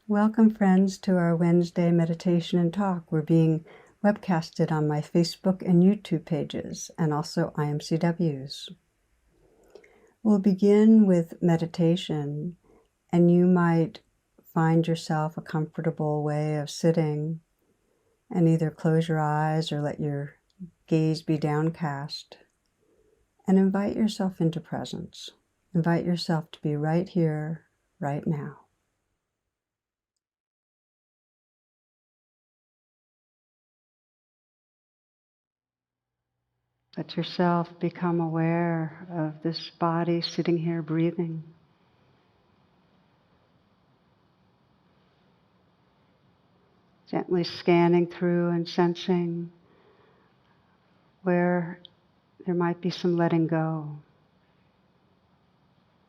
Welcome, friends, to our Wednesday meditation and talk. We're being webcasted on my Facebook and YouTube pages, and also IMCWs. We'll begin with meditation, and you might find yourself a comfortable way of sitting and either close your eyes or let your gaze be downcast, and invite yourself into presence. Invite yourself to be right here, right now. Let yourself become aware of this body sitting here breathing. Gently scanning through and sensing where there might be some letting go,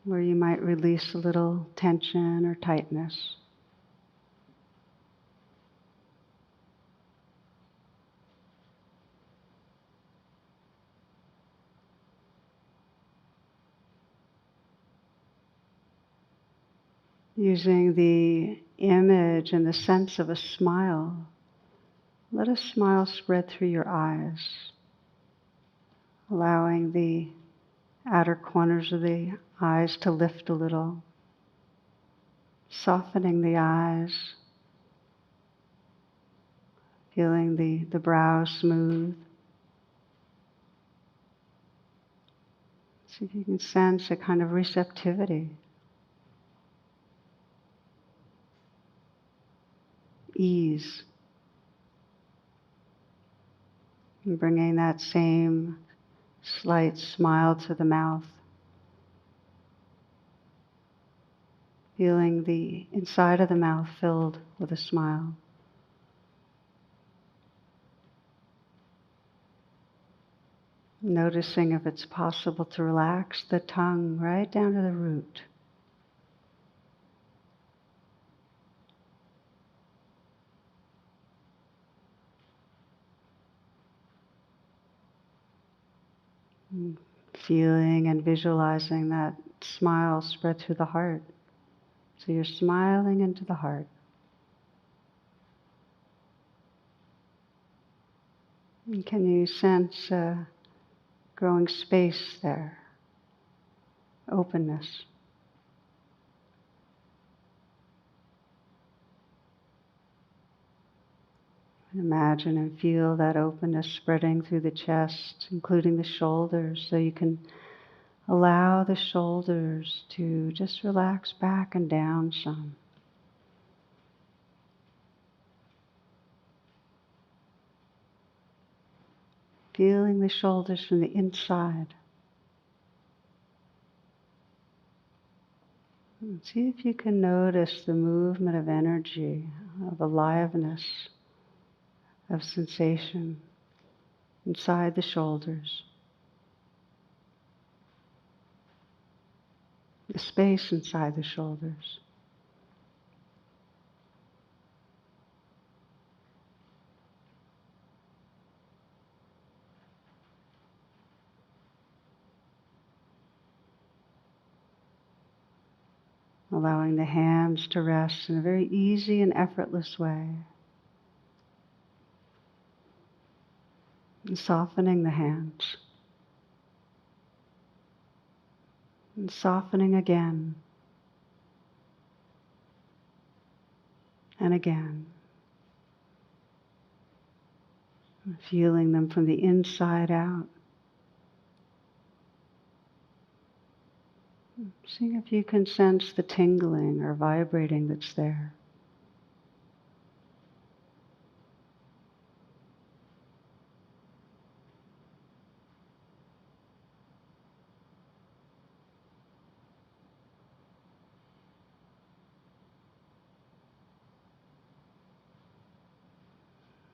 where you might release a little tension or tightness. Using the image and the sense of a smile, let a smile spread through your eyes, allowing the outer corners of the eyes to lift a little, softening the eyes, feeling the brow smooth. See if you can sense a kind of receptivity, ease, and bringing that same slight smile to the mouth, feeling the inside of the mouth filled with a smile. Noticing if it's possible to relax the tongue right down to the root. And feeling and visualizing that smile spread through the heart. So you're smiling into the heart. And can you sense a growing space there? Openness. Imagine and feel that openness spreading through the chest, including the shoulders, so you can allow the shoulders to just relax back and down some. Feeling the shoulders from the inside. And see if you can notice the movement of energy, of aliveness, of sensation inside the shoulders. The space inside the shoulders. Allowing the hands to rest in a very easy and effortless way. And softening the hands. And softening again. And again. And feeling them from the inside out. Seeing if you can sense the tingling or vibrating that's there.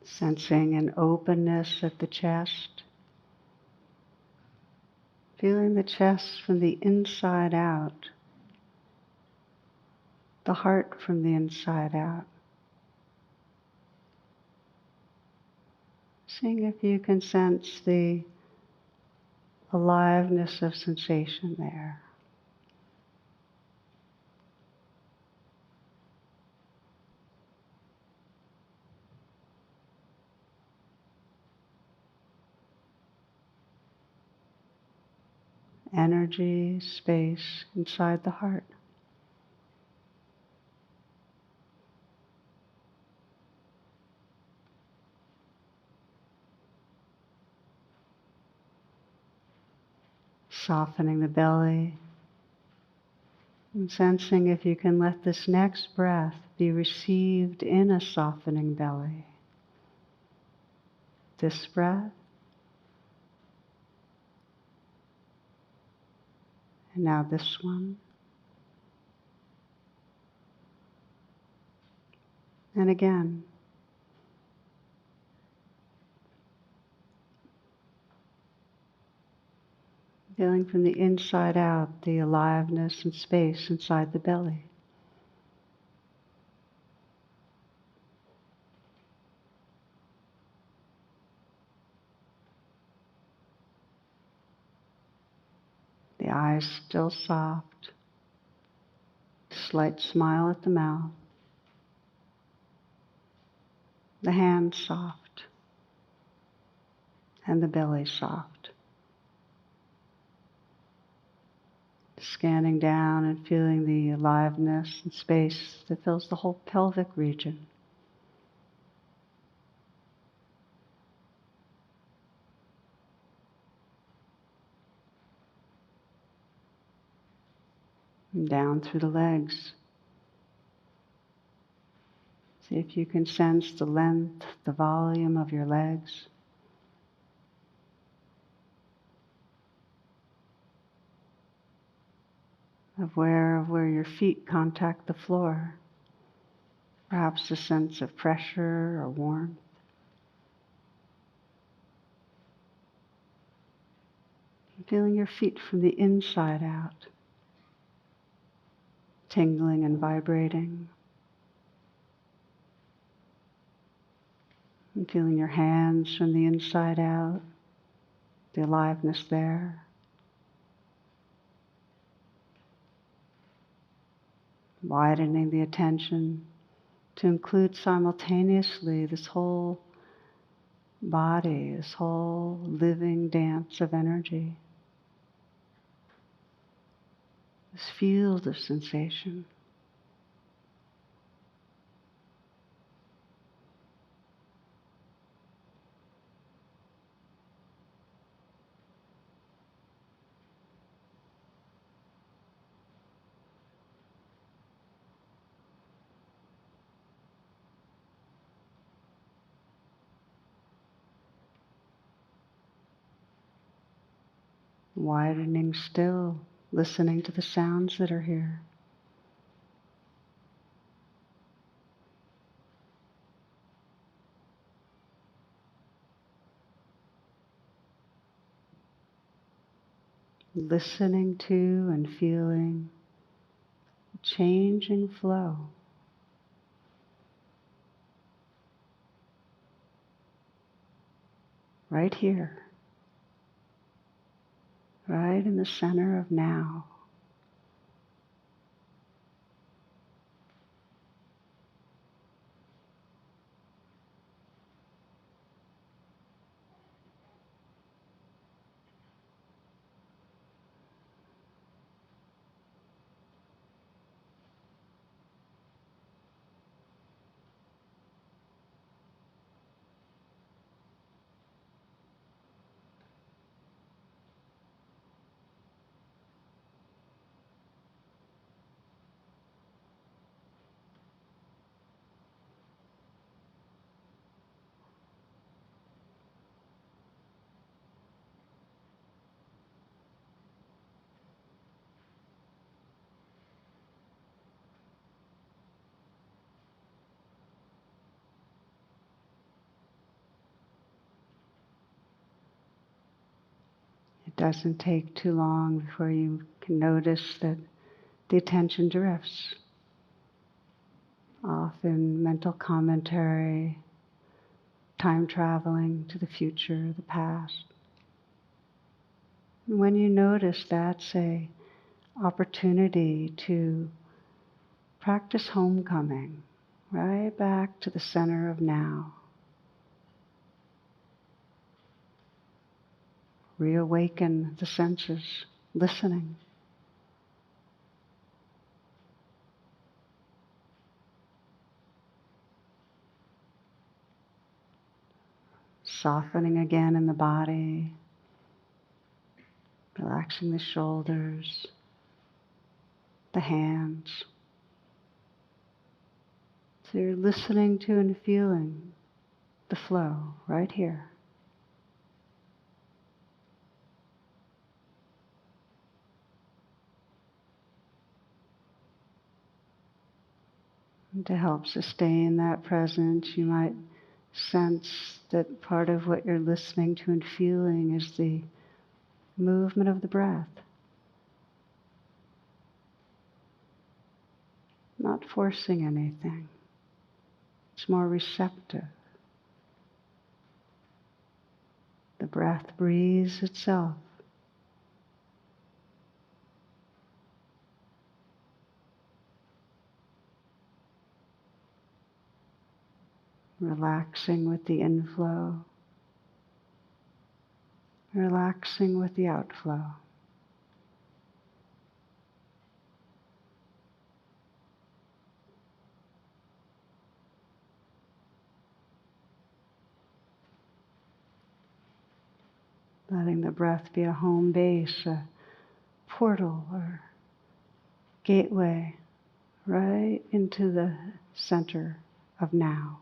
Sensing an openness at the chest. Feeling the chest from the inside out. The heart from the inside out. Seeing if you can sense the aliveness of sensation there. energy, space inside the heart. Softening the belly and sensing if you can let this next breath be received in a softening belly. This breath, and now this one, and again. Feeling from the inside out the aliveness and space inside the belly. The eyes still soft, slight smile at the mouth. The hands soft, and the belly soft. Scanning down and feeling the aliveness and space that fills the whole pelvic region. And down through the legs. See if you can sense the length, the volume of your legs. Aware of where your feet contact the floor. Perhaps a sense of pressure or warmth. Feeling your feet from the inside out, tingling and vibrating. And feeling your hands from the inside out, the aliveness there. Widening the attention to include simultaneously this whole body, this whole living dance of energy. This field of sensation. Widening still, listening to the sounds that are here. Listening to and feeling changing flow. Right here. Right in the center of now. It doesn't take too long before you can notice that the attention drifts off in mental commentary, time traveling to the future, the past. And when you notice, that's an opportunity to practice homecoming, right back to the center of now. Reawaken the senses. listening. Softening again in the body, relaxing the shoulders, the hands. So you're listening to and feeling the flow right here. And to help sustain that presence, you might sense that part of what you're listening to and feeling is the movement of the breath. Not forcing anything. It's more receptive. The breath breathes itself. Relaxing with the inflow, relaxing with the outflow. Letting the breath be a home base, a portal or gateway right into the center of now.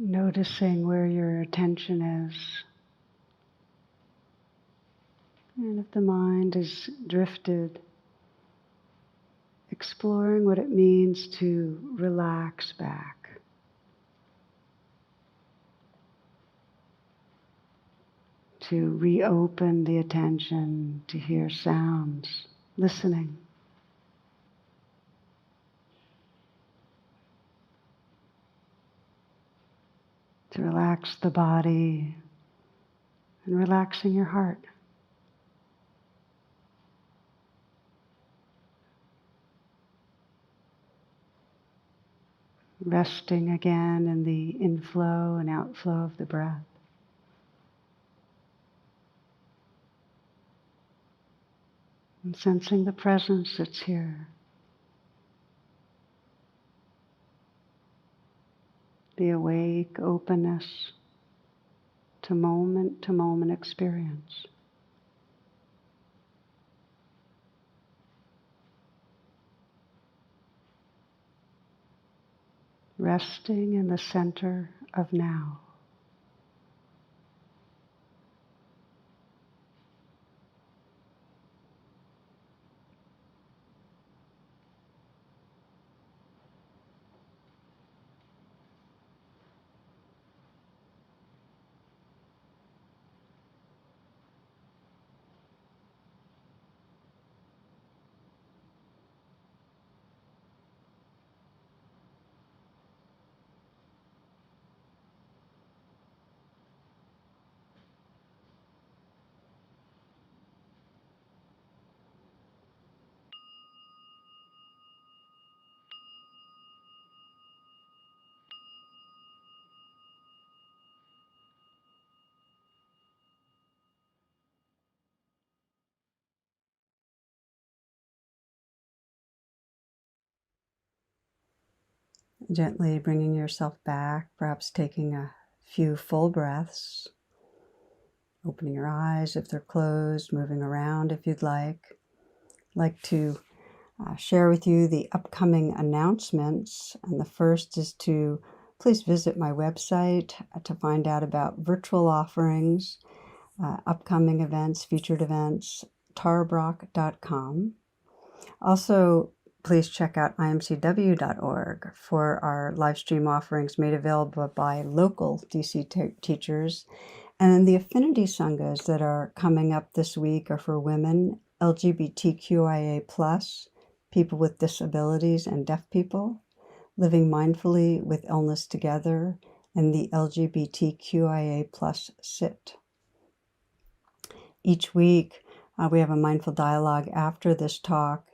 Noticing where your attention is. And if the mind is drifted, exploring what it means to relax back. To reopen the attention to hear sounds, listening. To relax the body and relaxing your heart. Resting again in the inflow and outflow of the breath. And sensing the presence that's here. The awake openness to moment experience. resting in the center of now. Gently bringing yourself back, perhaps taking a few full breaths, opening your eyes if they're closed, moving around if you'd like. I'd like to share with you the upcoming announcements. And the first is to please visit my website to find out about virtual offerings, upcoming events, featured events, tarabrach.com. Also, please check out IMCW.org for our live stream offerings made available by local DC teachers. And then the affinity sanghas that are coming up this week are for women, LGBTQIA+, people with disabilities and deaf people, living mindfully with illness together, and the LGBTQIA+ SIT. Each week, we have a mindful dialogue after this talk.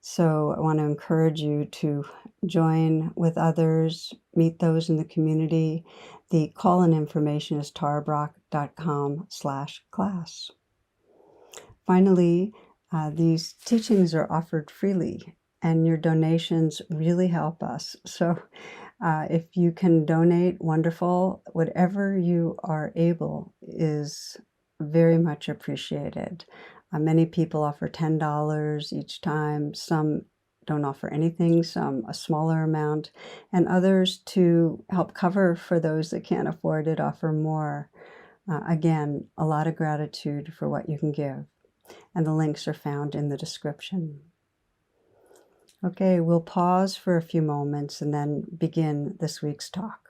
So I want to encourage you to join with others, meet those in the community. The call-in information is tarabrach.com/class. Finally, these teachings are offered freely, and your donations really help us. So if you can donate, wonderful. Whatever you are able is very much appreciated. Many people offer $10 each time. Some don't offer anything, some a smaller amount, and others, to help cover for those that can't afford it, offer more. Again, a lot of gratitude for what you can give. And the links are found in the description. Okay, we'll pause for a few moments and then begin this week's talk.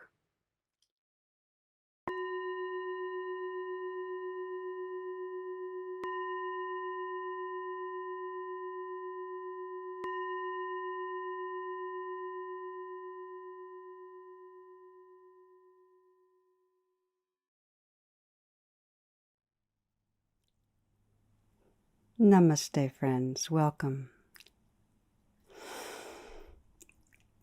Namaste, friends. Welcome.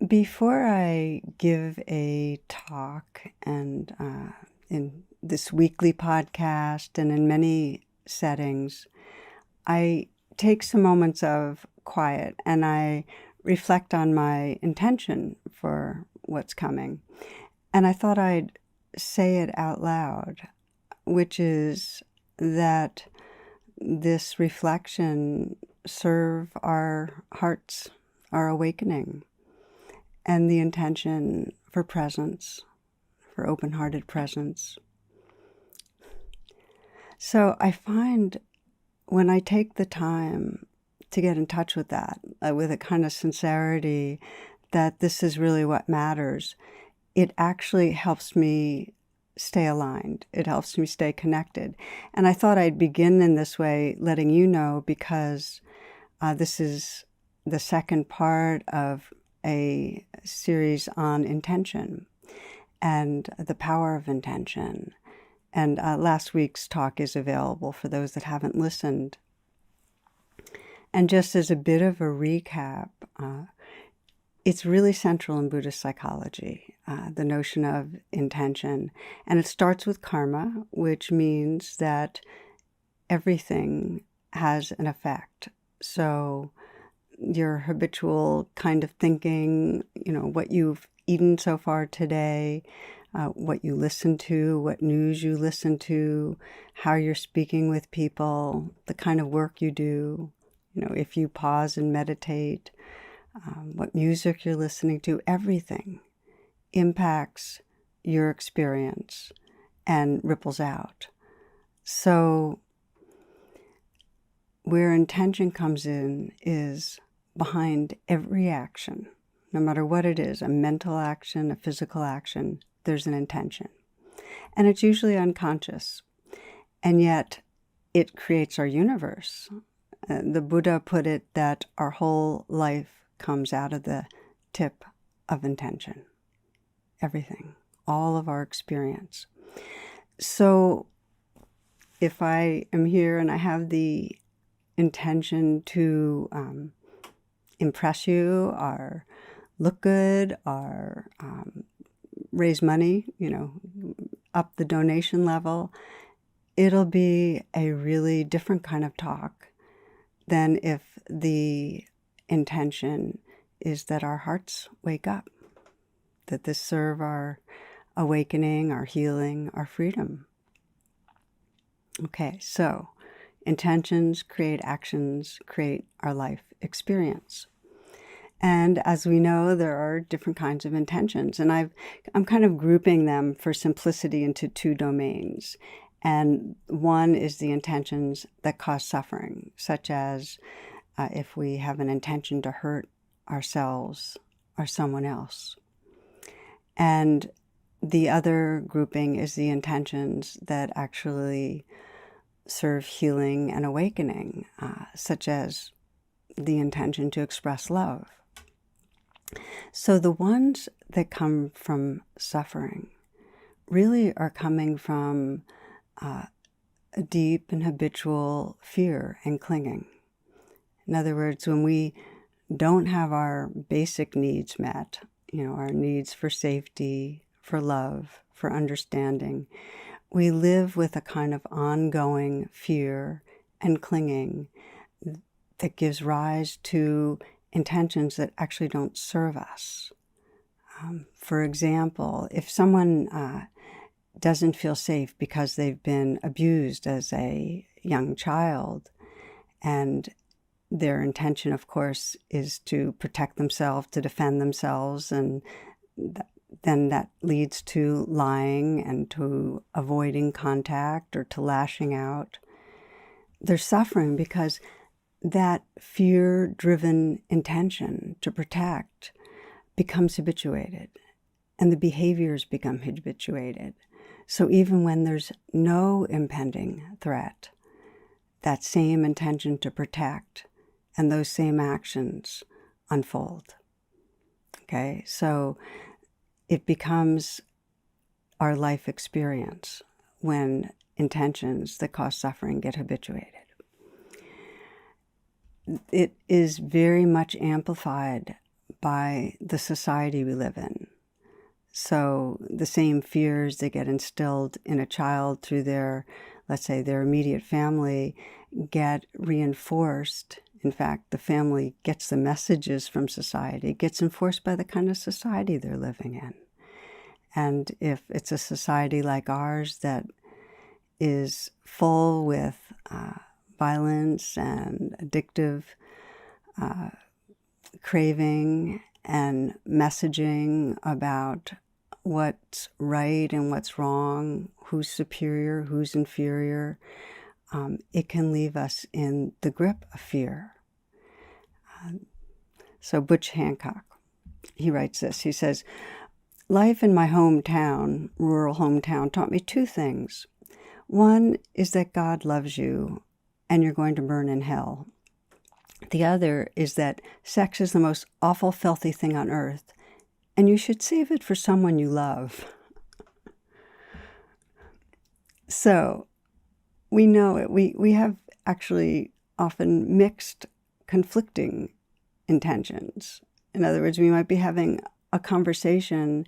Before I give a talk, and in this weekly podcast and in many settings, I take some moments of quiet and I reflect on my intention for what's coming. And I thought I'd say it out loud, which is that this reflection serve our hearts, our awakening, and the intention for presence, for open-hearted presence. So I find when I take the time to get in touch with that, with a kind of sincerity that this is really what matters, it actually helps me stay aligned. It helps me stay connected. And I thought I'd begin in this way, letting you know, because this is the second part of a series on intention and the power of intention. And last week's talk is available for those that haven't listened. And just as a bit of a recap, it's really central in Buddhist psychology, the notion of intention. And it starts with karma, which means that everything has an effect. So your habitual kind of thinking, what you've eaten so far today, what you listen to, what news you listen to, how you're speaking with people, the kind of work you do, if you pause and meditate, what music you're listening to, everything impacts your experience and ripples out. So where intention comes in is behind every action, no matter what it is, a mental action, a physical action, there's an intention. And it's usually unconscious. And yet it creates our universe. The Buddha put it that our whole life comes out of the tip of intention. Everything, all of our experience. So if I am here and I have the intention to impress you or look good or raise money, up the donation level, it'll be a really different kind of talk than if the intention is that our hearts wake up, that this serve our awakening, our healing, our freedom. Okay, so intentions create actions, create our life experience. And as we know, there are different kinds of intentions, and I'm kind of grouping them for simplicity into two domains. And one is the intentions that cause suffering, such as if we have an intention to hurt ourselves or someone else. And the other grouping is the intentions that actually serve healing and awakening, such as the intention to express love. So the ones that come from suffering really are coming from a deep and habitual fear and clinging. In other words, when we don't have our basic needs met, our needs for safety, for love, for understanding, we live with a kind of ongoing fear and clinging that gives rise to intentions that actually don't serve us. For example, if someone doesn't feel safe because they've been abused as a young child, and their intention, of course, is to protect themselves, to defend themselves, and then that leads to lying and to avoiding contact or to lashing out. They're suffering because that fear-driven intention to protect becomes habituated, and the behaviors become habituated. So even when there's no impending threat, that same intention to protect and those same actions unfold. Okay, so it becomes our life experience when intentions that cause suffering get habituated. It is very much amplified by the society we live in. So the same fears that get instilled in a child through their, let's say, their immediate family get reinforced. In fact, the family gets the messages from society, gets enforced by the kind of society they're living in. And if it's a society like ours that is full with violence and addictive craving and messaging about what's right and what's wrong, who's superior, who's inferior, it can leave us in the grip of fear. So Butch Hancock, he writes this, he says, "Life in my hometown, rural hometown, taught me two things. One is that God loves you and you're going to burn in hell. The other is that sex is the most awful, filthy thing on earth, and you should save it for someone you love." So we know it. We have actually often mixed, conflicting intentions. In other words, we might be having a conversation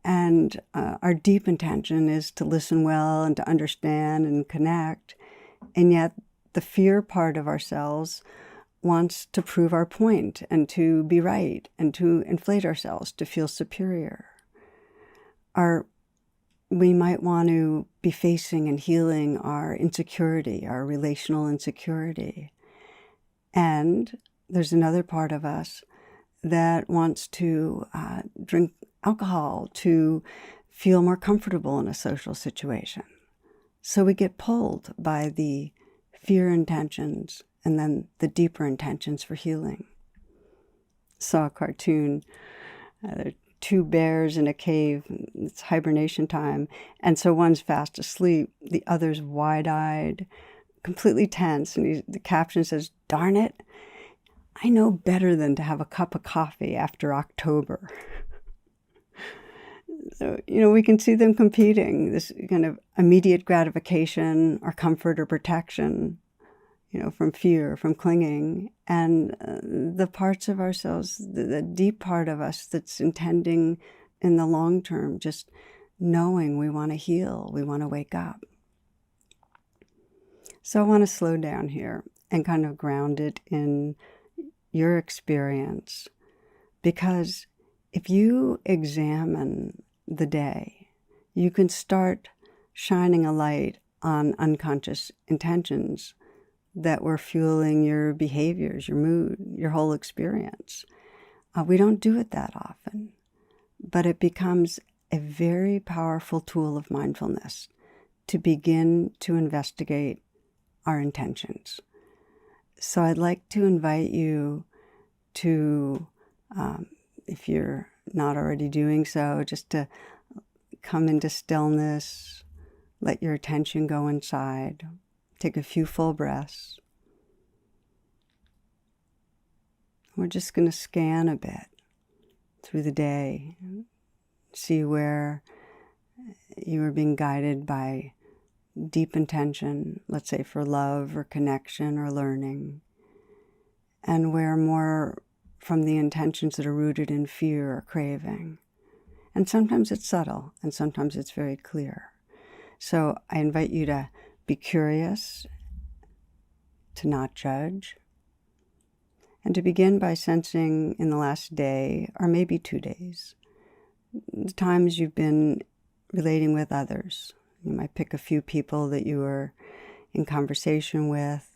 and our deep intention is to listen well and to understand and connect, and yet the fear part of ourselves wants to prove our point and to be right and to inflate ourselves, to feel superior. We might want to be facing and healing our insecurity, our relational insecurity. And there's another part of us that wants to drink alcohol to feel more comfortable in a social situation. So we get pulled by the fear intentions and then the deeper intentions for healing. Saw a cartoon, there are two bears in a cave, it's hibernation time, and so one's fast asleep, the other's wide-eyed, completely tense, and the caption says, "Darn it, I know better than to have a cup of coffee after October." So, we can see them competing, this kind of immediate gratification or comfort or protection, from fear, from clinging, and the parts of ourselves, the deep part of us that's intending in the long term, just knowing we want to heal, we want to wake up. So I want to slow down here and kind of ground it in your experience, because if you examine the day, you can start shining a light on unconscious intentions that were fueling your behaviors, your mood, your whole experience. We don't do it that often, but it becomes a very powerful tool of mindfulness to begin to investigate our intentions. So I'd like to invite you to, if you're not already doing so, just to come into stillness, let your attention go inside, take a few full breaths. We're just going to scan a bit through the day, see where you are being guided by deep intention, let's say for love or connection or learning, and where more from the intentions that are rooted in fear or craving. And sometimes it's subtle, and sometimes it's very clear. So I invite you to be curious, to not judge, and to begin by sensing in the last day, or maybe 2 days, the times you've been relating with others. You might pick a few people that you were in conversation with,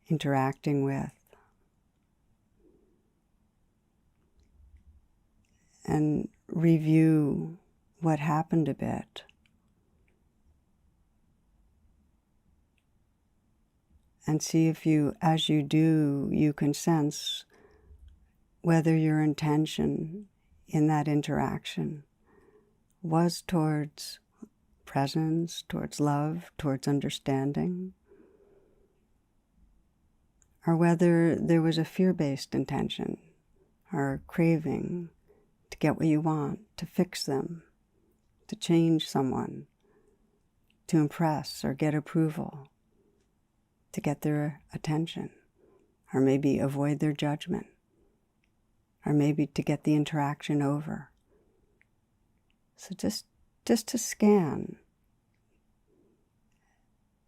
interacting with, and review what happened a bit. And see if you, as you do, you can sense whether your intention in that interaction was towards presence, towards love, towards understanding, or whether there was a fear-based intention or craving to get what you want, to fix them, to change someone, to impress or get approval, to get their attention, or maybe avoid their judgment, or maybe to get the interaction over. So just to scan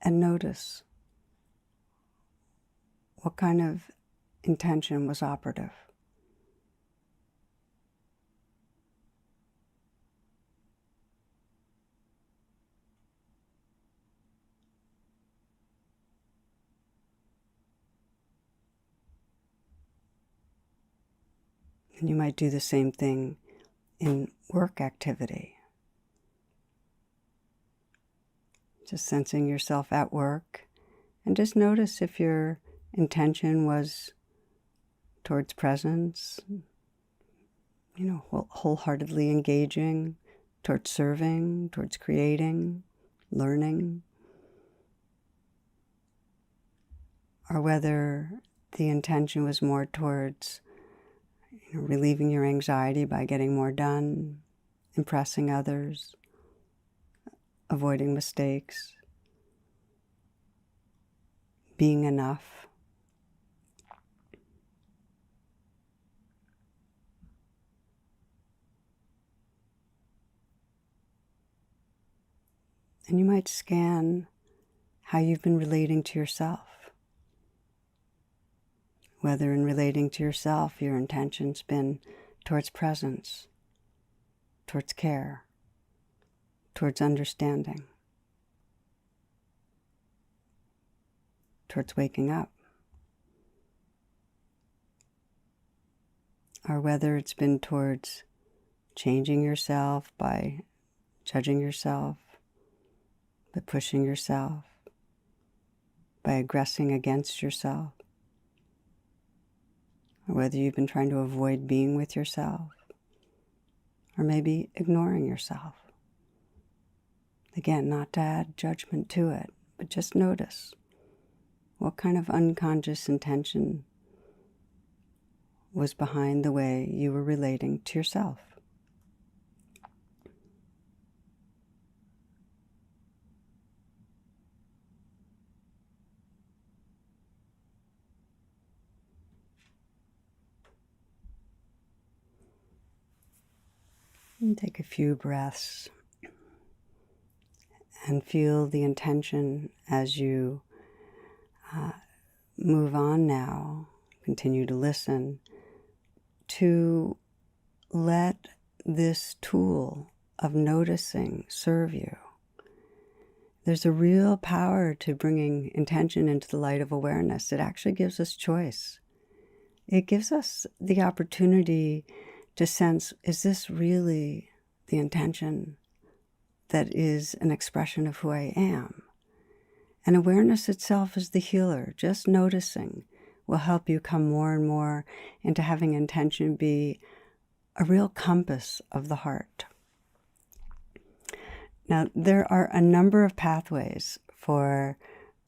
and notice what kind of intention was operative. And you might do the same thing in work activity. Just sensing yourself at work, and just notice if your intention was towards presence, wholeheartedly engaging, towards serving, towards creating, learning, or whether the intention was more towards relieving your anxiety by getting more done, impressing others, avoiding mistakes, being enough. And you might scan how you've been relating to yourself. Whether in relating to yourself, your intention's been towards presence, towards care, towards understanding, towards waking up. or whether it's been towards changing yourself by judging yourself, by pushing yourself, by aggressing against yourself, or whether you've been trying to avoid being with yourself, or maybe ignoring yourself. Again, not to add judgment to it, but just notice what kind of unconscious intention was behind the way you were relating to yourself. And take a few breaths and feel the intention as you move on now, continue to listen, to let this tool of noticing serve you. There's a real power to bringing intention into the light of awareness. It actually gives us choice. It gives us the opportunity to sense, is this really the intention that is an expression of who I am? And awareness itself is the healer. Just noticing will help you come more and more into having intention be a real compass of the heart. Now, there are a number of pathways for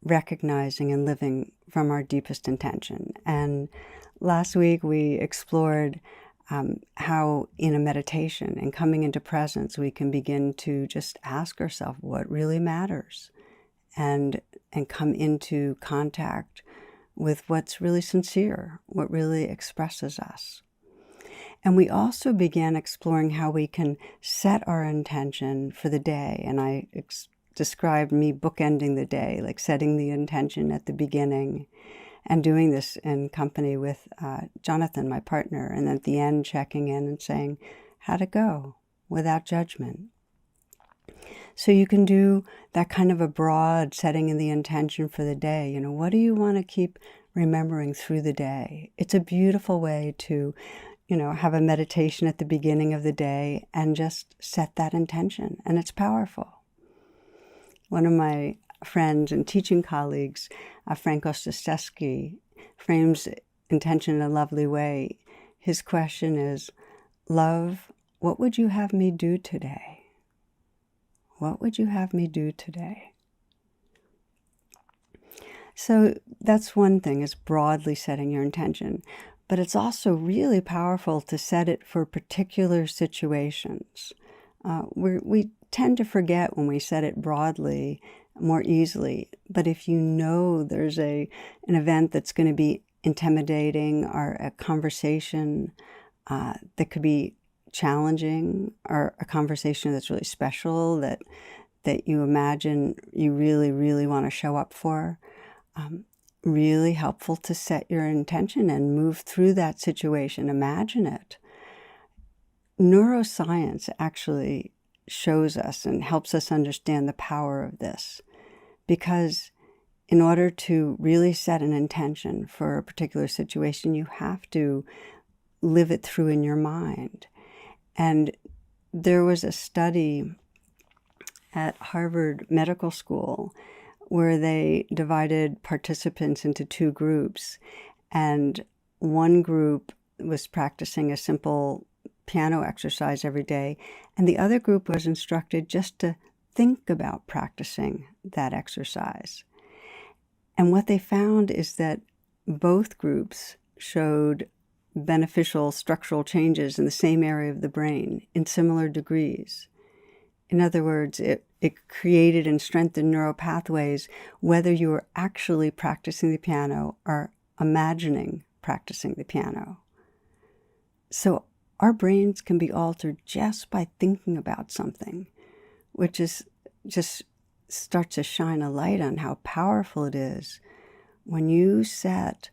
recognizing and living from our deepest intention. And last week we explored how in a meditation and coming into presence, we can begin to just ask ourselves what really matters and come into contact with what's really sincere, what really expresses us. And we also began exploring how we can set our intention for the day. And I described me bookending the day, like setting the intention at the beginning and doing this in company with Jonathan, my partner, and at the end checking in and saying, how'd it go? Without judgment. So you can do that kind of a broad setting in the intention for the day. You know, what do you want to keep remembering through the day? It's a beautiful way to, have a meditation at the beginning of the day and just set that intention. And it's powerful. One of my friends and teaching colleagues, Frank Ostaseski, frames intention in a lovely way. His question is, love, what would you have me do today? What would you have me do today? So that's one thing, is broadly setting your intention. But it's also really powerful to set it for particular situations. We tend to forget when we set it broadly more easily. But if you know there's an event that's going to be intimidating, or a conversation that could be challenging, or a conversation that's really special that you imagine you really, really want to show up for, really helpful to set your intention and move through that situation. Imagine it. Neuroscience actually shows us and helps us understand the power of this, because in order to really set an intention for a particular situation, you have to live it through in your mind. And there was a study at Harvard Medical School where they divided participants into two groups. And one group was practicing a simple piano exercise every day, and the other group was instructed just to think about practicing that exercise. And what they found is that both groups showed beneficial structural changes in the same area of the brain in similar degrees. In other words, it created and strengthened neural pathways whether you were actually practicing the piano or imagining practicing the piano. So our brains can be altered just by thinking about something, which is just starts to shine a light on how powerful it is when you set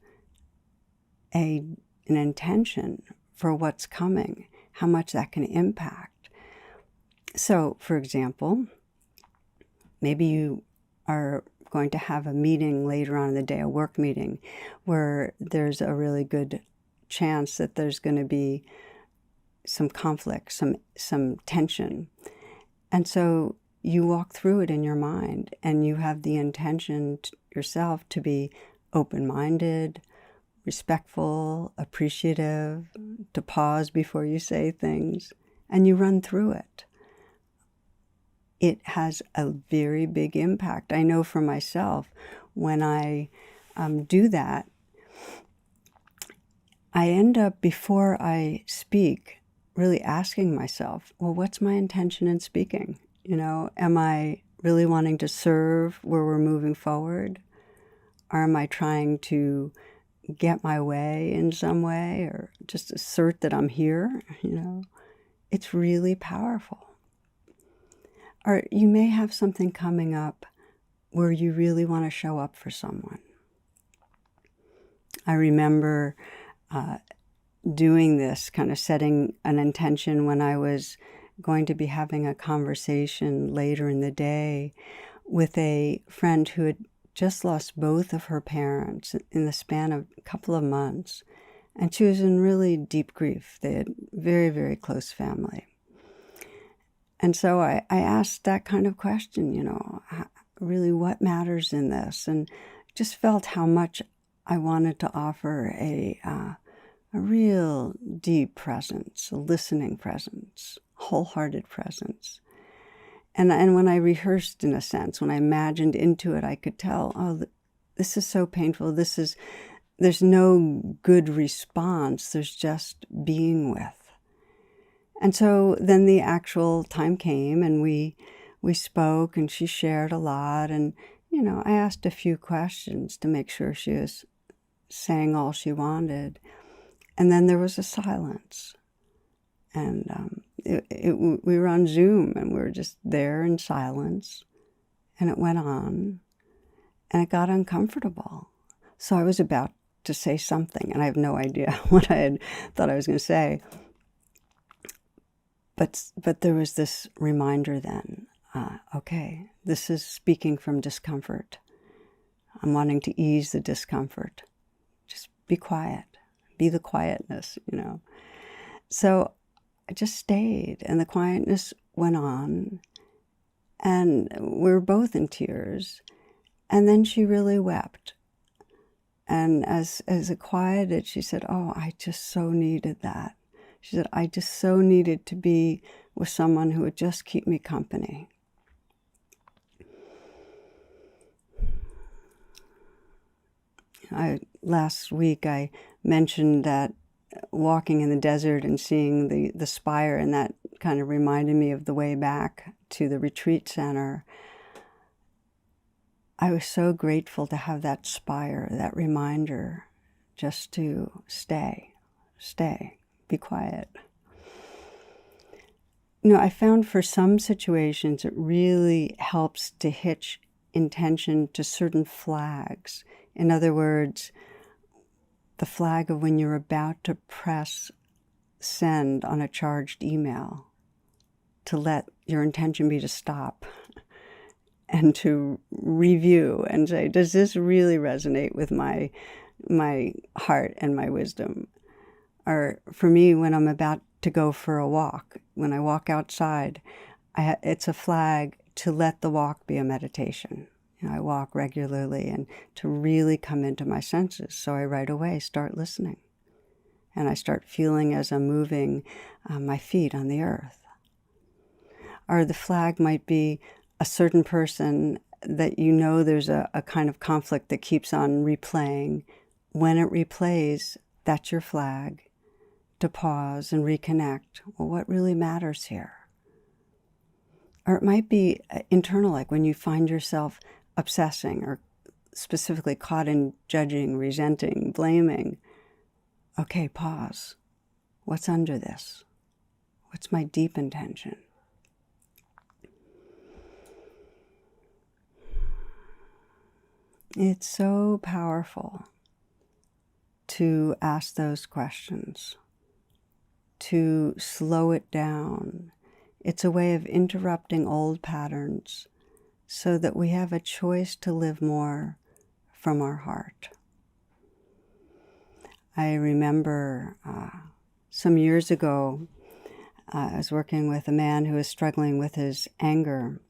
an intention for what's coming, how much that can impact. So, for example, maybe you are going to have a meeting later on in the day, a work meeting, where there's a really good chance that there's going to be some conflict, some tension. And so you walk through it in your mind, and you have the intention yourself to be open-minded, respectful, appreciative, to pause before you say things, and you run through it. It has a very big impact. I know for myself, when I do that, I end up, before I speak, really asking myself, well, what's my intention in speaking? Am I really wanting to serve where we're moving forward? Or am I trying to get my way in some way, or just assert that I'm here? It's really powerful. Or you may have something coming up where you really want to show up for someone. I remember doing this, kind of setting an intention when I was going to be having a conversation later in the day with a friend who had just lost both of her parents in the span of a couple of months. And she was in really deep grief. They had very, very close family. And so I asked that kind of question, really what matters in this? And just felt how much I wanted to offer a real deep presence, a listening presence, wholehearted presence. And when I rehearsed, in a sense, when I imagined into it, I could tell, oh, this is so painful. There's no good response. There's just being with. And so then the actual time came, and we spoke, and she shared a lot. And, I asked a few questions to make sure she was saying all she wanted. And then there was a silence. And we were on Zoom, and we were just there in silence. And it went on, and it got uncomfortable. So I was about to say something, and I have no idea what I had thought I was going to say. But there was this reminder then, okay, this is speaking from discomfort. I'm wanting to ease the discomfort. Just be quiet. Be the quietness, So I just stayed, and the quietness went on, and we were both in tears. And then she really wept. And as it quieted, she said, oh, I just so needed that. She said, I just so needed to be with someone who would just keep me company. Last week I mentioned that walking in the desert and seeing the spire, and that kind of reminded me of the way back to the retreat center. I was so grateful to have that spire, that reminder, just to stay, be quiet. I found for some situations it really helps to hitch intention to certain flags. In other words, the flag of when you're about to press send on a charged email, to let your intention be to stop and to review and say, does this really resonate with my heart and my wisdom? Or for me, when I'm about to go for a walk, when I walk outside, it's a flag to let the walk be a meditation. I walk regularly, and to really come into my senses. So I right away start listening, and I start feeling as I'm moving my feet on the earth. Or the flag might be a certain person that there's a kind of conflict that keeps on replaying. When it replays, that's your flag to pause and reconnect. Well, what really matters here? Or it might be internal, like when you find yourself obsessing, or specifically caught in judging, resenting, blaming. Okay, pause. What's under this? What's my deep intention? It's so powerful to ask those questions, to slow it down. It's a way of interrupting old patterns so that we have a choice to live more from our heart. I remember some years ago, I was working with a man who was struggling with his anger,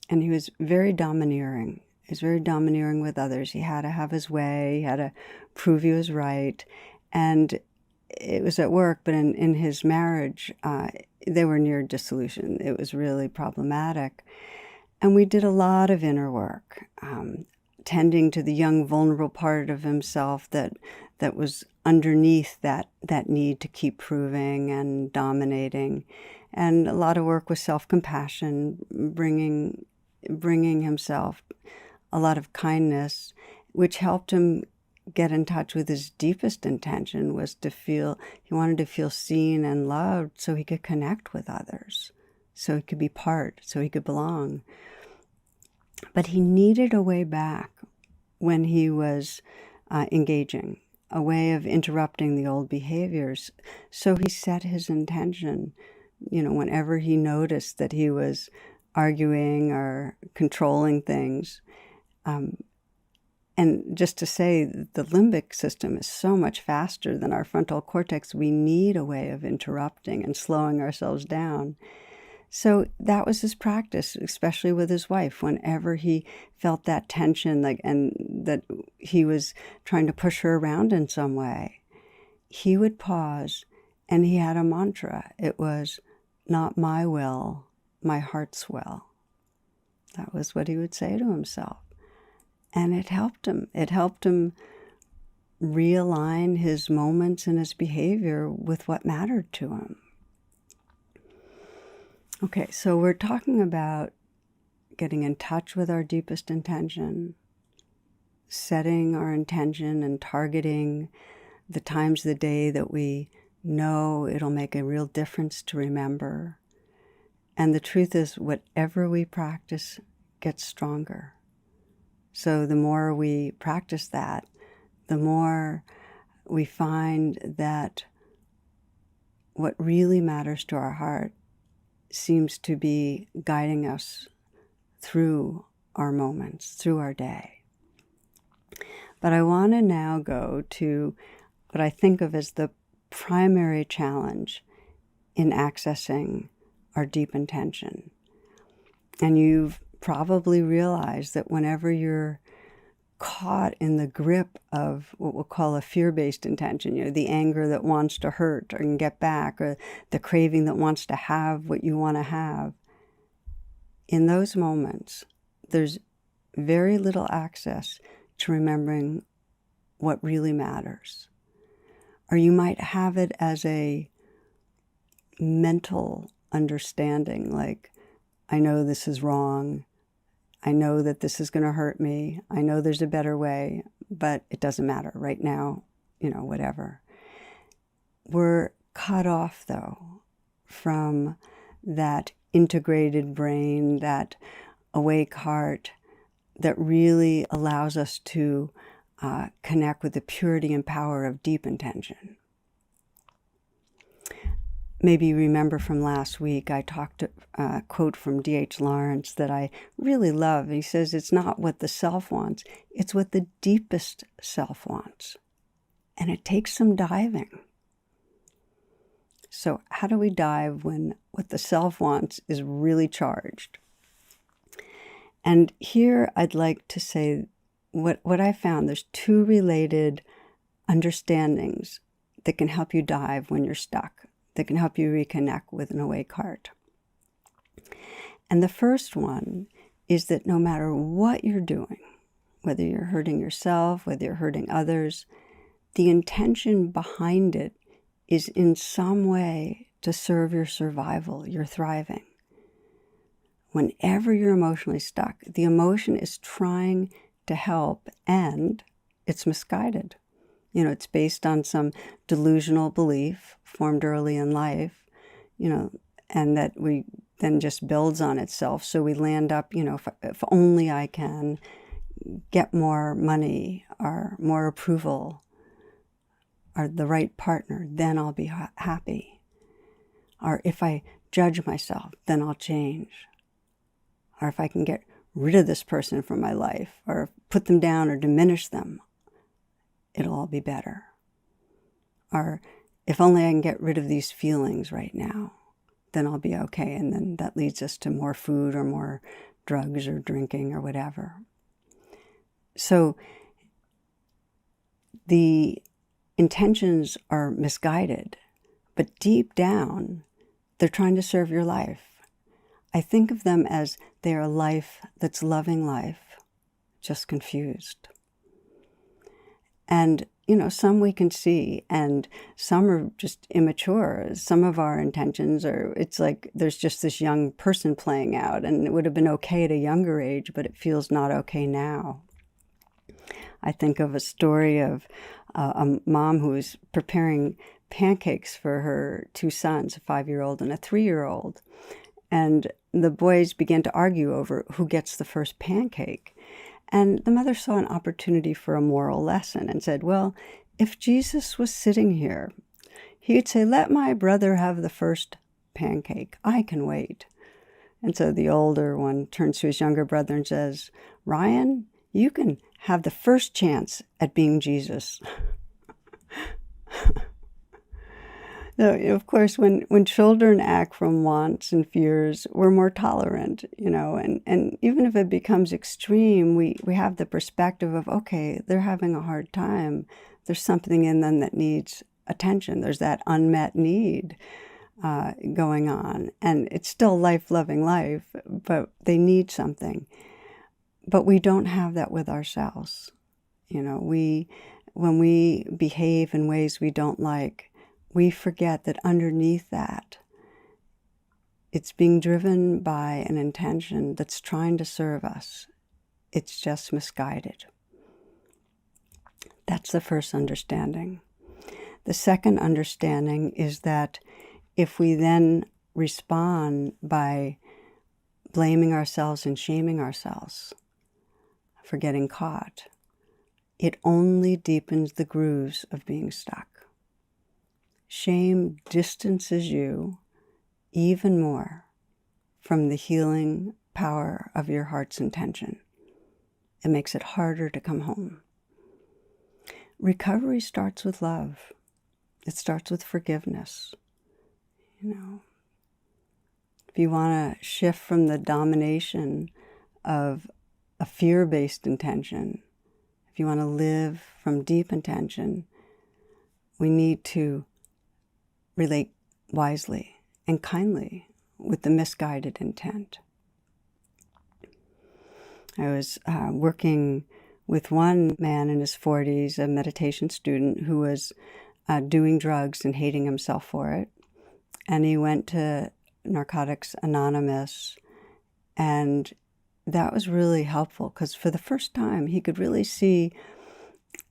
and he was very domineering. He was very domineering with others. He had to have his way. He had to prove he was right. And it was at work, but in his marriage, they were near dissolution. It was really problematic. And we did a lot of inner work, tending to the young, vulnerable part of himself that was underneath that need to keep proving and dominating. And a lot of work with self-compassion, bringing himself a lot of kindness, which helped him get in touch with his deepest intention, was to feel, he wanted to feel seen and loved so he could connect with others, so he could be part, so he could belong. But he needed a way back when he was engaging, a way of interrupting the old behaviors. So he set his intention, whenever he noticed that he was arguing or controlling things. And just to say, the limbic system is so much faster than our frontal cortex. We need a way of interrupting and slowing ourselves down. So that was his practice, especially with his wife. Whenever he felt that tension, and that he was trying to push her around in some way, he would pause, and he had a mantra. It was, "Not my will, my heart's will." That was what he would say to himself. And it helped him. It helped him realign his moments and his behavior with what mattered to him. Okay, so we're talking about getting in touch with our deepest intention, setting our intention and targeting the times of the day that we know it'll make a real difference to remember. And the truth is, whatever we practice gets stronger. So the more we practice that, the more we find that what really matters to our heart seems to be guiding us through our moments, through our day. But I want to now go to what I think of as the primary challenge in accessing our deep intention. And you've probably realized that whenever you're caught in the grip of what we'll call a fear-based intention, the anger that wants to hurt or get back, or the craving that wants to have what you want to have, in those moments, there's very little access to remembering what really matters. Or you might have it as a mental understanding, like, I know this is wrong. I know that this is going to hurt me. I know there's a better way, but it doesn't matter right now, whatever. We're cut off, though, from that integrated brain, that awake heart that really allows us to connect with the purity and power of deep intention. Maybe you remember from last week, I talked a quote from D.H. Lawrence that I really love. He says, it's not what the self wants, it's what the deepest self wants. And it takes some diving. So how do we dive when what the self wants is really charged? And here I'd like to say what I found, there's two related understandings that can help you dive when you're stuck, that can help you reconnect with an awake heart. And the first one is that no matter what you're doing, whether you're hurting yourself, whether you're hurting others, the intention behind it is in some way to serve your survival, your thriving. Whenever you're emotionally stuck, the emotion is trying to help, and it's misguided. It's based on some delusional belief formed early in life, and that we then just builds on itself. So we land up, if only I can get more money or more approval or the right partner, then I'll be happy. Or if I judge myself, then I'll change. Or if I can get rid of this person from my life or put them down or diminish them, it'll all be better. are, if only I can get rid of these feelings right now, then I'll be okay. And then that leads us to more food or more drugs or drinking or whatever. So the intentions are misguided, but deep down, they're trying to serve your life. I think of them as they are life that's loving life, just confused. And, some we can see, and some are just immature. Some of our intentions are, it's like there's just this young person playing out, and it would have been okay at a younger age, but it feels not okay now. I think of a story of a mom who was preparing pancakes for her two sons, a 5-year-old and a 3-year-old. And the boys began to argue over who gets the first pancake. And the mother saw an opportunity for a moral lesson and said, well, if Jesus was sitting here, he'd say, let my brother have the first pancake. I can wait. And so the older one turns to his younger brother and says, Ryan, you can have the first chance at being Jesus. So, of course, when children act from wants and fears, we're more tolerant, and even if it becomes extreme, we have the perspective of, okay, they're having a hard time. There's something in them that needs attention. There's that unmet need going on. And it's still life-loving life, but they need something. But we don't have that with ourselves. When we behave in ways we don't like, we forget that underneath that, it's being driven by an intention that's trying to serve us. It's just misguided. That's the first understanding. The second understanding is that if we then respond by blaming ourselves and shaming ourselves for getting caught, it only deepens the grooves of being stuck. Shame distances you even more from the healing power of your heart's intention. It makes it harder to come home. Recovery starts with love. It starts with forgiveness. If you want to shift from the domination of a fear-based intention, if you want to live from deep intention, we need to relate wisely and kindly with the misguided intent. I was working with one man in his 40s, a meditation student who was doing drugs and hating himself for it. And he went to Narcotics Anonymous, and that was really helpful because for the first time he could really see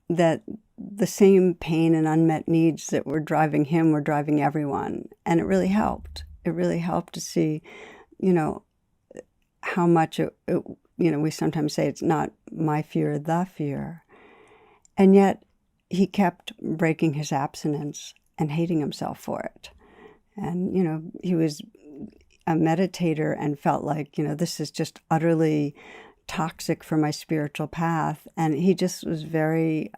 that the same pain and unmet needs that were driving him were driving everyone. And it really helped. It really helped to see, how much we sometimes say it's not my fear, the fear. And yet he kept breaking his abstinence and hating himself for it. And, he was a meditator and felt like, this is just utterly toxic for my spiritual path. And he just was very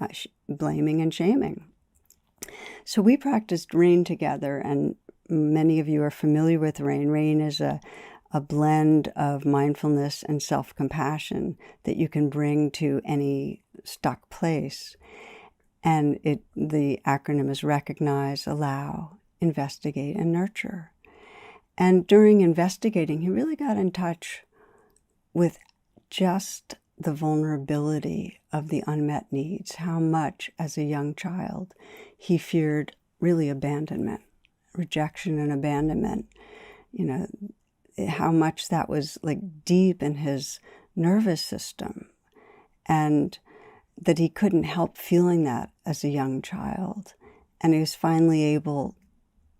blaming and shaming. So we practiced RAIN together, and many of you are familiar with RAIN. RAIN is a blend of mindfulness and self-compassion that you can bring to any stuck place. And the acronym is recognize, allow, investigate, and nurture. And during investigating, he really got in touch with just the vulnerability of the unmet needs, how much as a young child he feared really abandonment, rejection and abandonment, how much that was like deep in his nervous system, and that he couldn't help feeling that as a young child. And he was finally able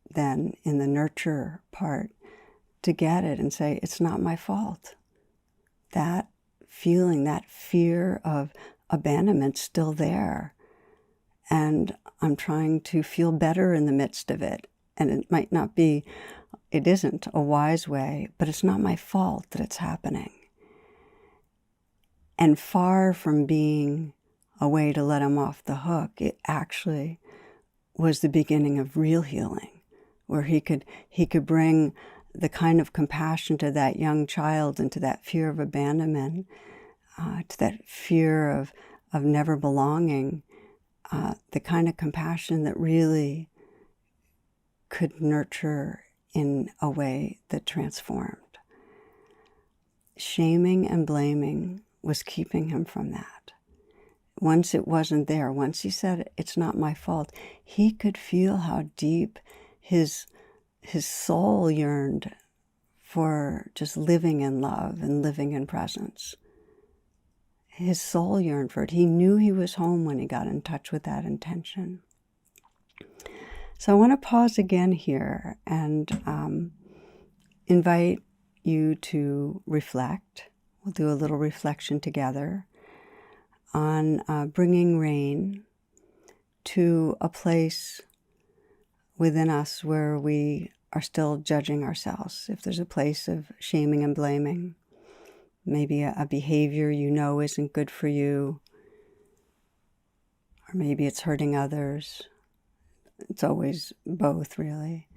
then in the nurture part to get it and say, it's not my fault. That feeling, that fear of abandonment's still there. And I'm trying to feel better in the midst of it. And it isn't a wise way, but it's not my fault that it's happening. And far from being a way to let him off the hook, it actually was the beginning of real healing, where he could bring the kind of compassion to that young child and to that fear of abandonment, to that fear of never belonging, the kind of compassion that really could nurture in a way that transformed. Shaming and blaming was keeping him from that. Once it wasn't there, once he said, it's not my fault, he could feel how deep his soul yearned for just living in love and living in presence. His soul yearned for it. He knew he was home when he got in touch with that intention. So I want to pause again here and invite you to reflect. We'll do a little reflection together on bringing rain to a place within us where we are still judging ourselves. If there's a place of shaming and blaming, maybe a behavior you know isn't good for you, or maybe it's hurting others. It's always both, really.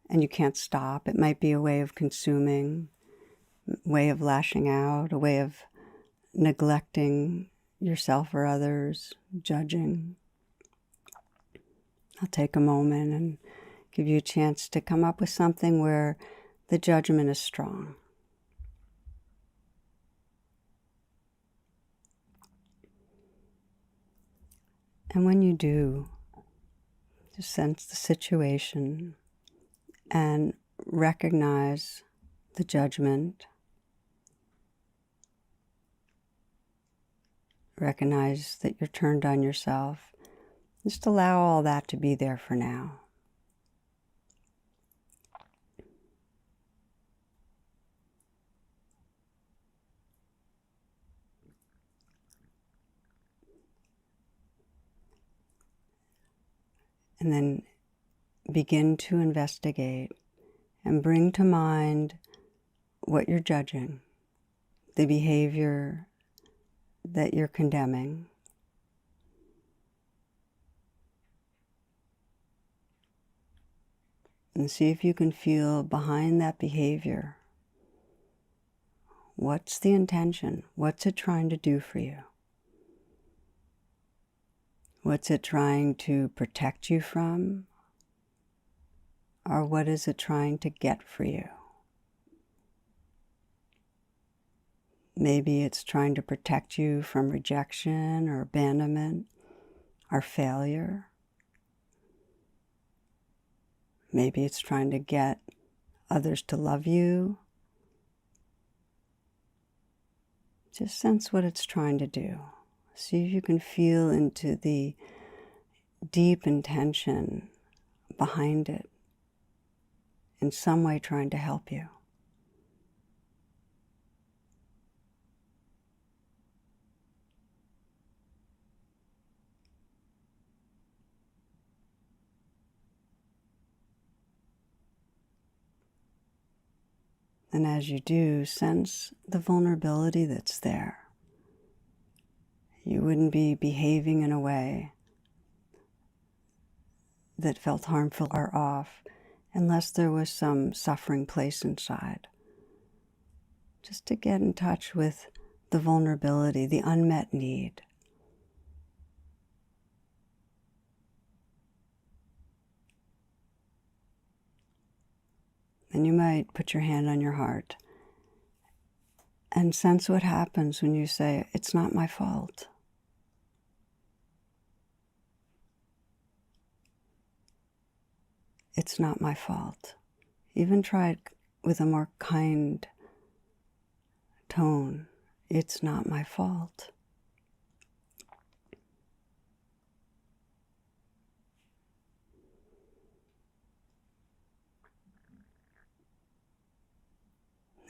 And you can't stop. It might be a way of consuming, a way of lashing out, a way of neglecting yourself or others, judging. I'll take a moment and give you a chance to come up with something where the judgment is strong. And when you do, just sense the situation and recognize the judgment. Recognize that you're turned on yourself. Just allow all that to be there for now. And then begin to investigate and bring to mind what you're judging, the behavior that you're condemning. And see if you can feel behind that behavior. What's the intention? What's it trying to do for you? What's it trying to protect you from? Or what is it trying to get for you? Maybe it's trying to protect you from rejection or abandonment or failure. Maybe it's trying to get others to love you. Just sense what it's trying to do. See if you can feel into the deep intention behind it, in some way trying to help you. And as you do, sense the vulnerability that's there. You wouldn't be behaving in a way that felt harmful or off unless there was some suffering place inside. Just to get in touch with the vulnerability, the unmet need. And you might put your hand on your heart and sense what happens when you say, it's not my fault. It's not my fault. Even try it with a more kind tone. It's not my fault.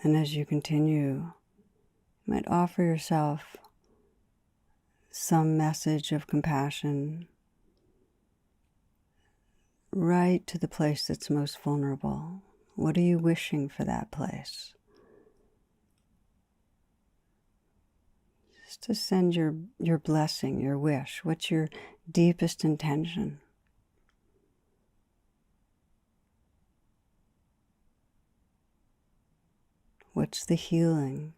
And as you continue, you might offer yourself some message of compassion right to the place that's most vulnerable. What are you wishing for that place? Just to send your blessing, your wish. What's your deepest intention? What's the healing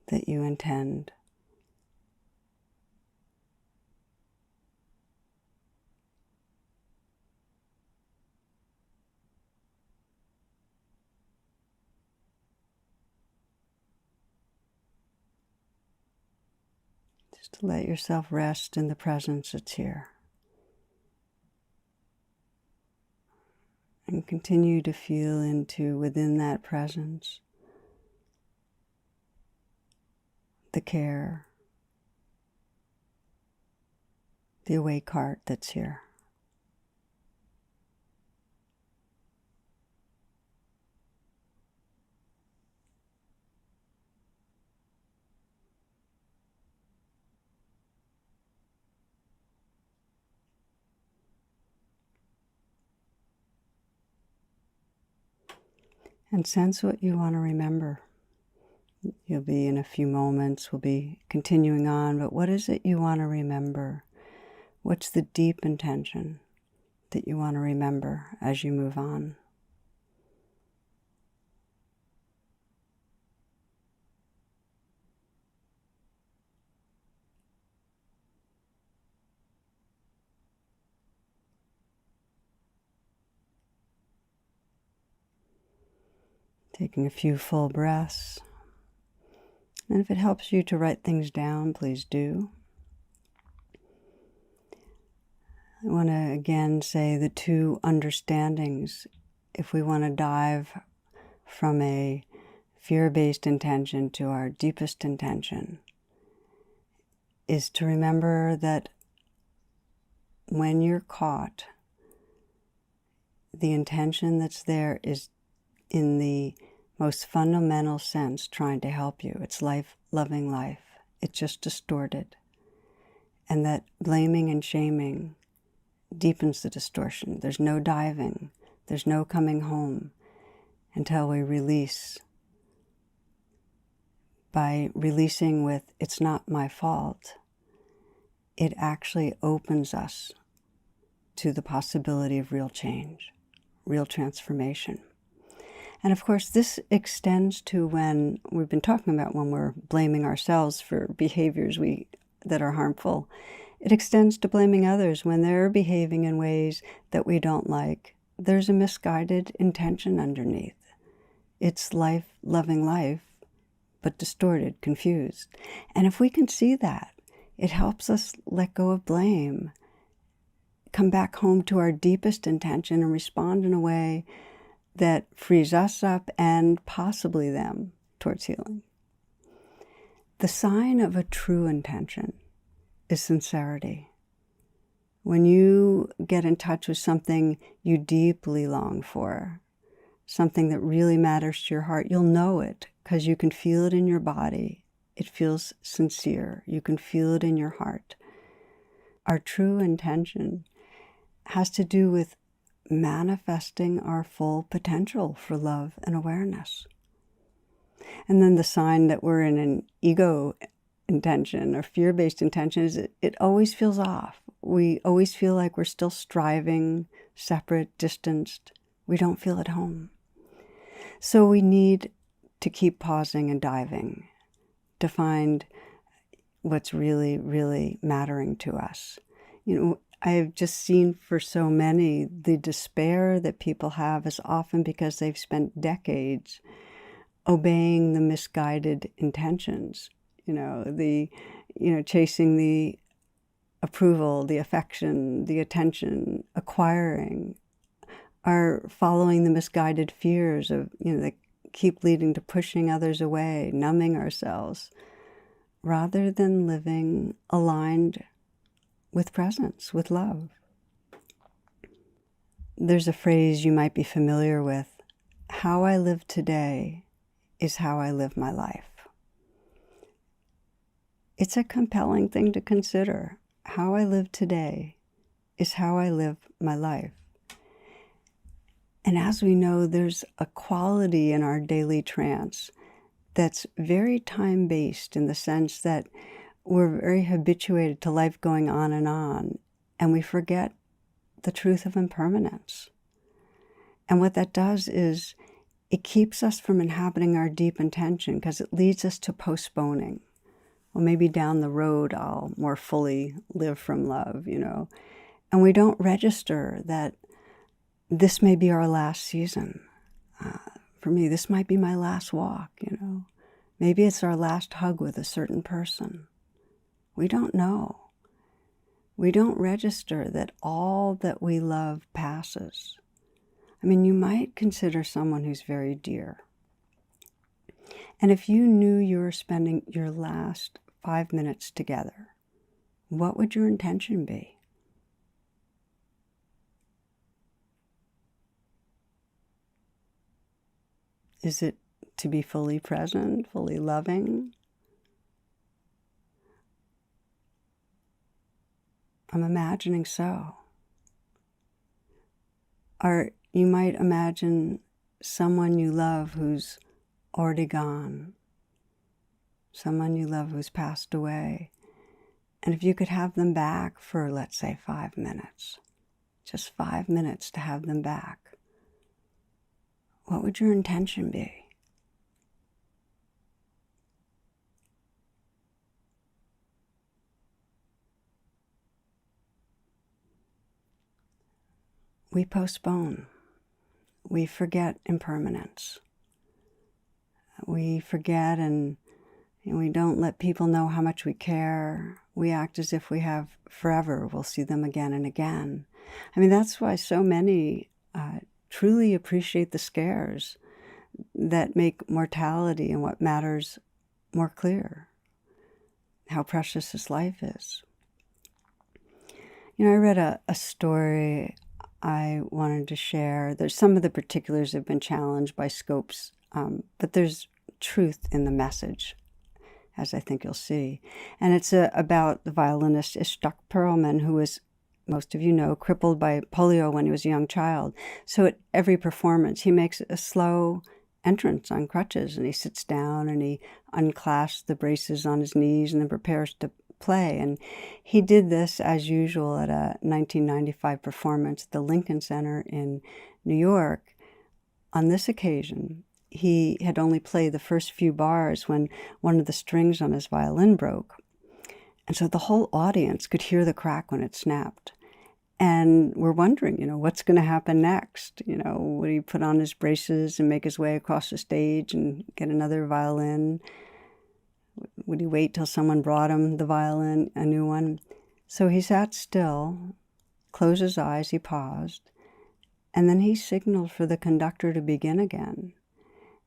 that you intend? Just to let yourself rest in the presence that's here. And continue to feel into, within that presence, the care, the awake heart that's here. And sense what you want to remember. You'll be in a few moments, we'll be continuing on, but what is it you want to remember? What's the deep intention that you want to remember as you move on? Taking a few full breaths. And if it helps you to write things down, please do. I want to again say the two understandings. If we want to dive from a fear-based intention to our deepest intention, is to remember that when you're caught, the intention that's there is in the most fundamental sense trying to help you. It's life, loving life. It's just distorted. And that blaming and shaming deepens the distortion. There's no diving. There's no coming home until we release. By releasing with, it's not my fault, it actually opens us to the possibility of real change, real transformation. And of course, this extends to when we've been talking about when we're blaming ourselves for behaviors that are harmful. It extends to blaming others when they're behaving in ways that we don't like. There's a misguided intention underneath. It's life, loving life, but distorted, confused. And if we can see that, it helps us let go of blame, come back home to our deepest intention and respond in a way that frees us up and possibly them towards healing. The sign of a true intention is sincerity. When you get in touch with something you deeply long for, something that really matters to your heart, you'll know it because you can feel it in your body. It feels sincere. You can feel it in your heart. Our true intention has to do with manifesting our full potential for love and awareness. And then the sign that we're in an ego intention or fear-based intention is it always feels off. We always feel like we're still striving, separate, distanced. We don't feel at home. So we need to keep pausing and diving to find what's really, really mattering to us. I've just seen for so many, the despair that people have is often because they've spent decades obeying the misguided intentions, chasing the approval, the affection, the attention, acquiring, are following the misguided fears of, that keep leading to pushing others away, numbing ourselves, rather than living aligned with presence, with love. There's a phrase you might be familiar with, how I live today is how I live my life. It's a compelling thing to consider. How I live today is how I live my life. And as we know, there's a quality in our daily trance that's very time-based in the sense that we're very habituated to life going on, and we forget the truth of impermanence. And what that does is it keeps us from inhabiting our deep intention because it leads us to postponing. Well, maybe down the road I'll more fully live from love, And we don't register that this may be our last season. For me, this might be my last walk, Maybe it's our last hug with a certain person. We don't know. We don't register that all that we love passes. You might consider someone who's very dear. And if you knew you were spending your last 5 minutes together, what would your intention be? Is it to be fully present, fully loving? I'm imagining so. Or you might imagine someone you love who's already gone, someone you love who's passed away. And if you could have them back for, let's say, 5 minutes, just 5 minutes to have them back, what would your intention be? We postpone. We forget impermanence. We forget and we don't let people know how much we care. We act as if we have forever. We'll see them again and again. That's why so many truly appreciate the scares that make mortality and what matters more clear, how precious this life is. I read a story I wanted to share. There's some of the particulars have been challenged by scopes, but there's truth in the message, as I think you'll see. And it's about the violinist Ishtar Perlman, who was, most of you know, crippled by polio when he was a young child. So at every performance, he makes a slow entrance on crutches, and he sits down and he unclasps the braces on his knees and then prepares to play. And he did this as usual at a 1995 performance at the Lincoln Center in New York. On this occasion, he had only played the first few bars when one of the strings on his violin broke. And so the whole audience could hear the crack when it snapped. And we're wondering, what's going to happen next? Would he put on his braces and make his way across the stage and get another violin? Would he wait till someone brought him the violin, a new one? So he sat still, closed his eyes, he paused, and then he signaled for the conductor to begin again.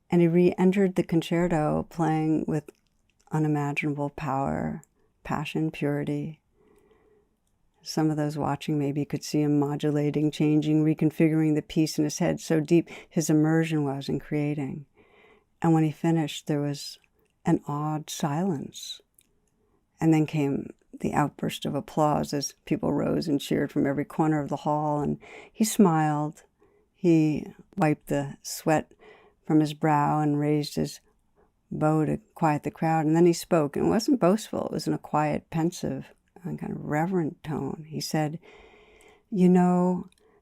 And he re-entered the concerto playing with unimaginable power, passion, purity. Some of those watching maybe could see him modulating, changing, reconfiguring the piece in his head, so deep his immersion was in creating. And when he finished, there was an awed silence. And then came the outburst of applause as people rose and cheered from every corner of the hall. And he smiled. He wiped the sweat from his brow and raised his bow to quiet the crowd. And then he spoke. And it wasn't boastful. It was in a quiet, pensive, and kind of reverent tone. He said,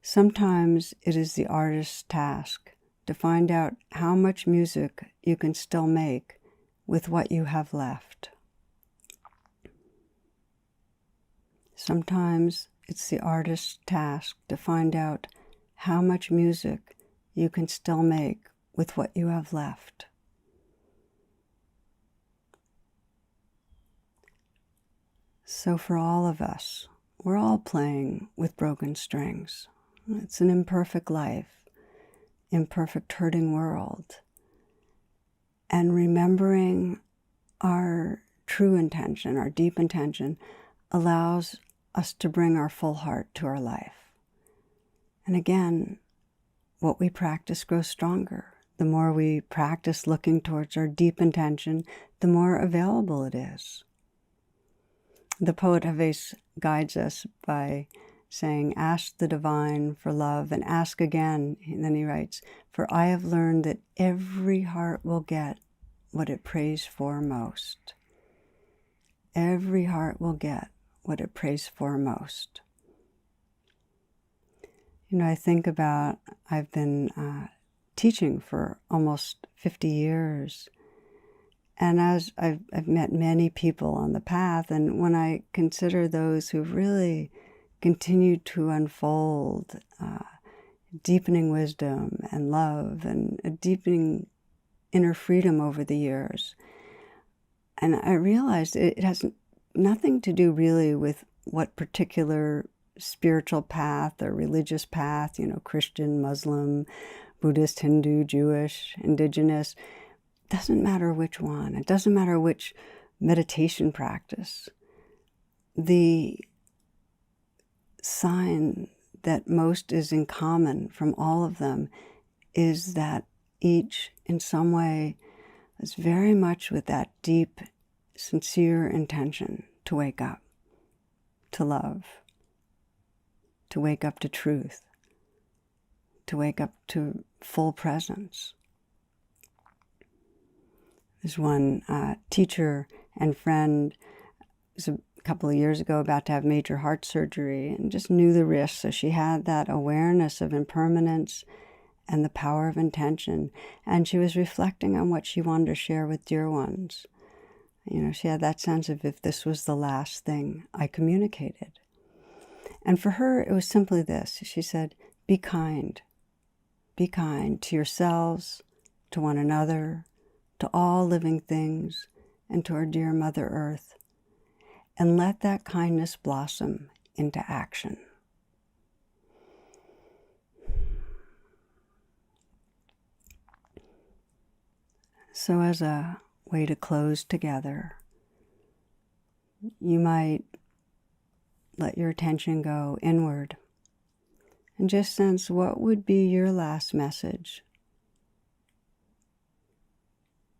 sometimes it is the artist's task to find out how much music you can still make with what you have left. Sometimes it's the artist's task to find out how much music you can still make with what you have left. So for all of us, we're all playing with broken strings. It's an imperfect life, imperfect hurting world. And remembering our true intention, our deep intention, allows us to bring our full heart to our life. And again, what we practice grows stronger. The more we practice looking towards our deep intention, the more available it is. The poet Hafiz guides us by saying, ask the divine for love and ask again. And then he writes, for I have learned that every heart will get what it prays for most. Every heart will get what it prays for most. I think about, I've been teaching for almost 50 years. And as I've met many people on the path, and when I consider those who've really continued to unfold deepening wisdom and love and a deepening inner freedom over the years, and I realized it has nothing to do really with what particular spiritual path or religious path, Christian, Muslim, Buddhist, Hindu, Jewish, indigenous. Doesn't matter which one. It doesn't matter which meditation practice. The sign that most is in common from all of them is that each, in some way, is very much with that deep, sincere intention to wake up, to love, to wake up to truth, to wake up to full presence. There's one teacher and friend, it was a couple of years ago, about to have major heart surgery and just knew the risks. So she had that awareness of impermanence and the power of intention. And she was reflecting on what she wanted to share with dear ones. She had that sense of, if this was the last thing I communicated. And for her, it was simply this. She said, be kind. Be kind to yourselves, to one another, to all living things, and to our dear Mother Earth. And let that kindness blossom into action. So as a way to close together, you might let your attention go inward and just sense what would be your last message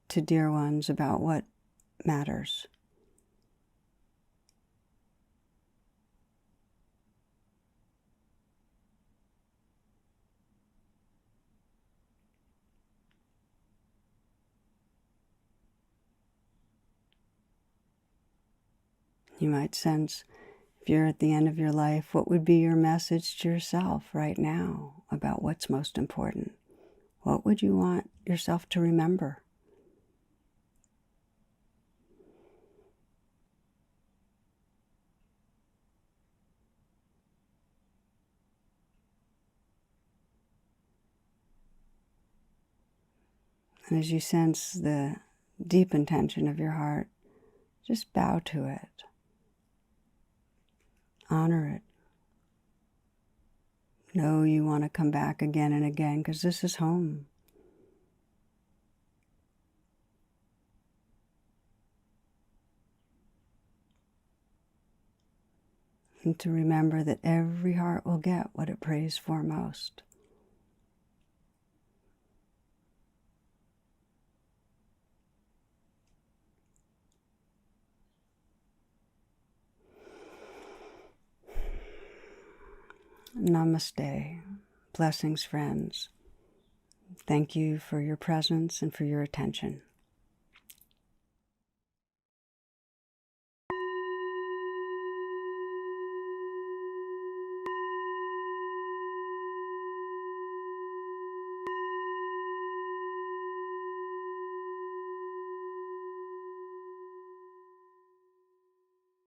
to dear ones about what matters. You might sense, if you're at the end of your life, what would be your message to yourself right now about what's most important? What would you want yourself to remember? And as you sense the deep intention of your heart, just bow to it. Honor it. Know you want to come back again and again because this is home. And to remember that every heart will get what it prays for most. Namaste. Blessings, friends. Thank you for your presence and for your attention.